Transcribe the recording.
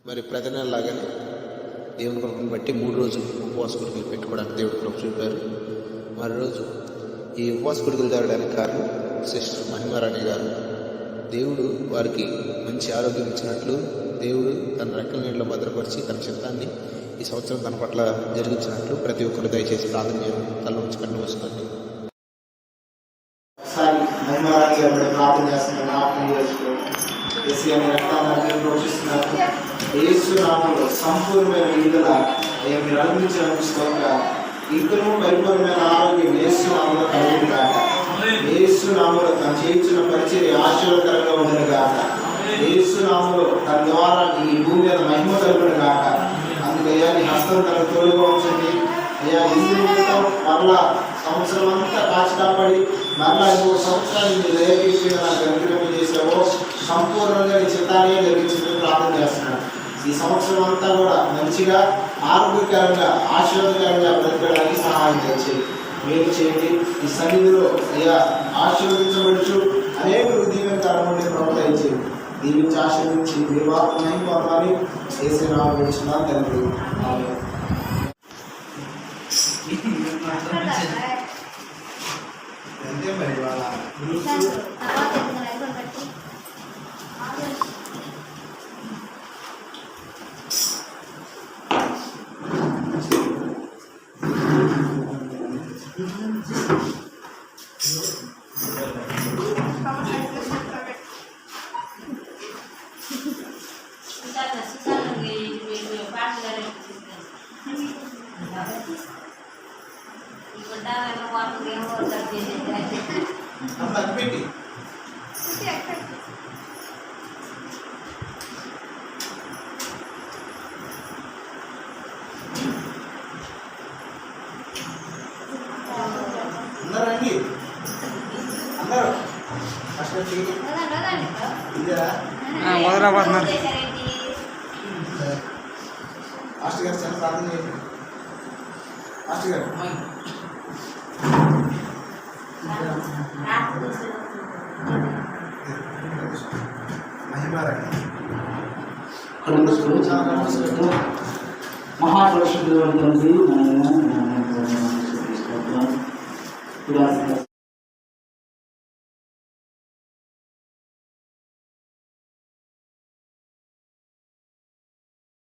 మరి ప్రతి నెలలాగానే దేవుని కృపను బట్టి 3 రోజులు ఉపవాస కొడుకులు పెట్టుకోవడానికి దేవుడు కృప చూపారు. మరి రోజు ఈ ఉపవాస కొడుకులు జరగడానికి కారణం సిస్టర్ మహిమారాణి గారు. దేవుడు వారికి మంచి ఆరోగ్యం ఇచ్చినట్లు దేవుడు తన రెక్కల నీళ్ళలో భద్రపరిచి తన చిత్తాన్ని ఈ సంవత్సరం తన పట్ల జరిగించినట్లు ప్రతి ఒక్కరు దయచేసి ప్రార్థన చేయడం తల నుంచి కన్ను వస్తుంది. మహిమారాణి గారు ప్రార్థన చేస్తున్నారు. యేసు నామములో సంపూర్ణమైన విడుదల అయ్యా మీరు అనుభవించిన ఇంకనూ పరిపూర్ణమైన ఆరోగ్యం యేసు నామములో కలుగును గాక. యేసు నామములో తను చేయించిన పరిచర్య ఆశీర్వాదకరంగా ఉండను గాక. యేసు నామములో తన ద్వారా ఈ భూమి మీద మహిమ కలుగును గాక. అందుకయ్యా నీ హస్తం తనకు తోడుగా ఉంచండి అయ్యా. ఎందుకు మరలా సంవత్సరం అంతా కాచి కాపాడి మరలా 3 సంవత్సరాలు నీ దయచేసి నాకు అనుగ్రహం చేసావో సంపూర్ణంగా నీ చిత్తాన్ని జరిగించుకుని ప్రార్థన చేస్తున్నాను. ఈ సంవత్సరం అంతా కూడా మంచిగా ఆరోగ్యకరంగా ఆశీర్వాదకరంగా బ్రతకడానికి సహాయం చేయండి. మీరు చేయండి. ఈ సన్నిధిలో అయ్యా ఆశీర్వదించబడుచు అనేక దీవెనకరం ఉండే ప్రభుత్వం చేయండి. దీవించి ఆశీర్వించి మీరు వార్తలు పొందాలని చేసే రావచ్చున్నా తండ్రి. అంతే మరి వాళ్ళ పెట్టి అందరండి అందరూ వదలబోతున్నారు. మాస్టర్ గారు చాలా ప్రార్థన చేయండి. మాస్టర్ గారు మహిమారాణి మహాపరిశుద్ధుడు